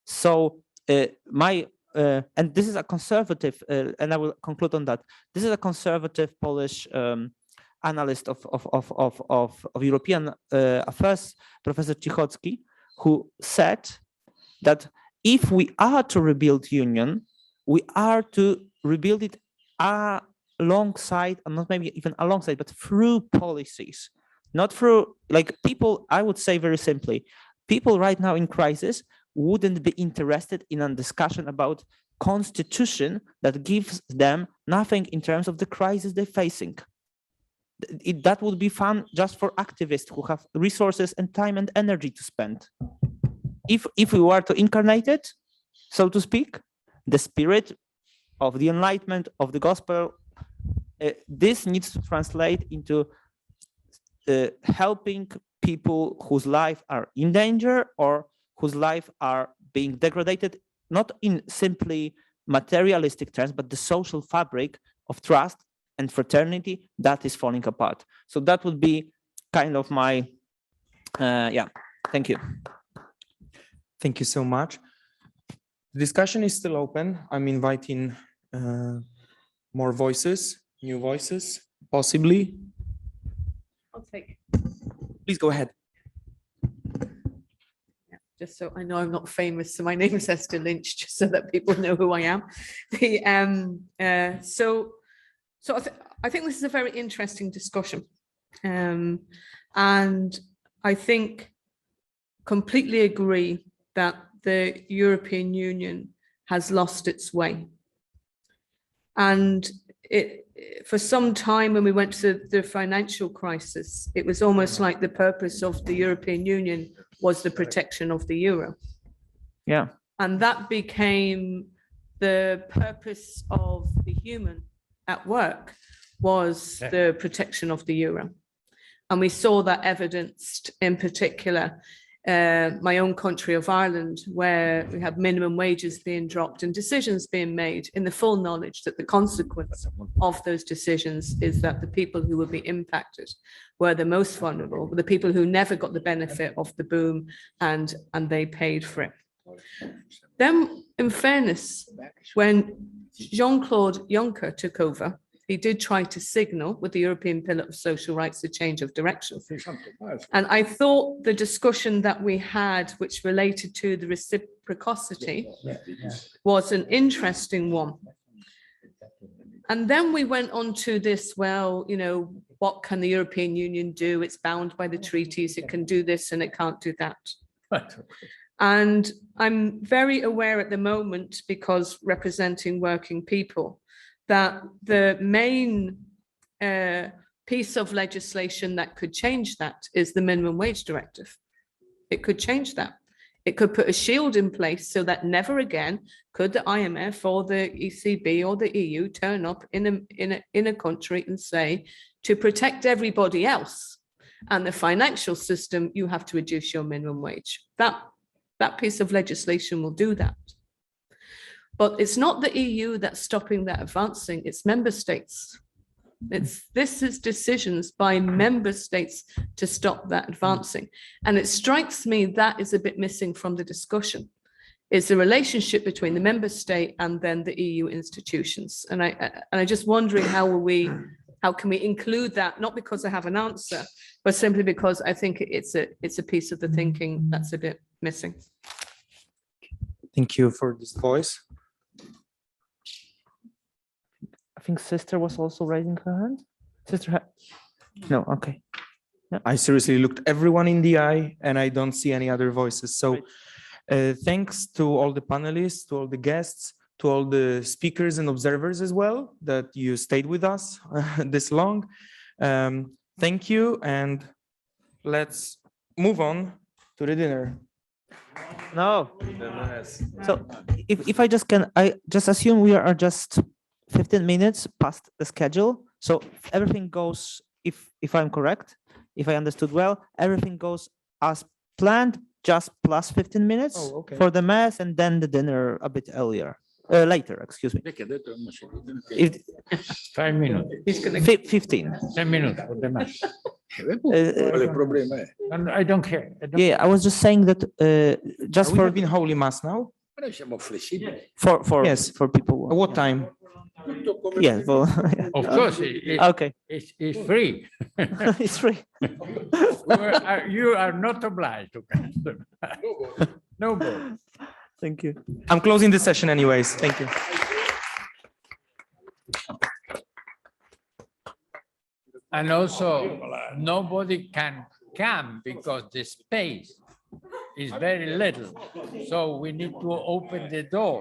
So and this is a conservative, and I will conclude on that. This is a conservative Polish analyst of European affairs, Professor Cichocki, who said that if we are to rebuild union, we are to rebuild it alongside, and not maybe even alongside, but through policies not through like people. I would say very simply, people right now in crisis wouldn't be interested in a discussion about constitution that gives them nothing in terms of the crisis they're facing. That would be fun just for activists who have resources and time and energy to spend. If we were to incarnate it, so to speak, the spirit of the enlightenment of the gospel, this needs to translate into helping people whose lives are in danger or whose lives are being degraded, not in simply materialistic terms, but the social fabric of trust and fraternity that is falling apart. So that would be kind of my, yeah, thank you. Thank you so much. The discussion is still open. I'm inviting more voices, new voices, possibly. I'll take. Please go ahead. Just so I know I'm not famous, so my name is Esther Lynch, just so that people know who I am. I think this is a very interesting discussion, and I think completely agree that the European Union has lost its way. And for some time when we went to the financial crisis, it was almost like the purpose of the European Union was the protection of the euro. Yeah. And that became the purpose of the human at work was the protection of the euro. And we saw that evidenced in particular my own country of Ireland, where we had minimum wages being dropped and decisions being made in the full knowledge that the consequence of those decisions is that the people who would be impacted were the most vulnerable, the people who never got the benefit of the boom, and they paid for it. Then, in fairness, when Jean-Claude Juncker took over, he did try to signal with the European Pillar of Social Rights a change of direction. And I thought the discussion that we had, which related to the reciprocity, was an interesting one. And then we went on to this, well, you know, what can the European Union do? It's bound by the treaties. It can do this and it can't do that. And I'm very aware at the moment, because representing working people, that the main piece of legislation that could change that is the minimum wage directive. It could change that. It could put a shield in place so that never again could the IMF or the ECB or the EU turn up in a country and say, to protect everybody else and the financial system, you have to reduce your minimum wage. That piece of legislation will do that. But it's not the EU that's stopping that advancing, it's member states. This is decisions by member states to stop that advancing. And it strikes me that is a bit missing from the discussion, is the relationship between the member state and then the EU institutions. And I'm just wondering how can we include that, not because I have an answer, but simply because I think it's a piece of the thinking that's a bit missing. Thank you for this voice. I think sister was also raising her hand. Sister, no, okay. Yeah. I seriously looked everyone in the eye and I don't see any other voices. So thanks to all the panelists, to all the guests, to all the speakers and observers as well, that you stayed with us this long. Thank you, and let's move on to the dinner. No. So if I just can, I just assume we are just 15 minutes past the schedule. So everything goes, if I'm correct, if I understood well, everything goes as planned, just plus 15 minutes for the mass and then the dinner a bit earlier. Later, excuse me. 5 minutes. 15. 10 minutes for the mass. I don't care. Yeah, I was just saying that just for having Holy Mass now. For people. At what time? Yeah, well, of course. Okay. It's free. It's free. You are not obliged to come. No more. Thank you. I'm closing the session anyways. Thank you. And also, nobody can come because the space is very little. So we need to open the door.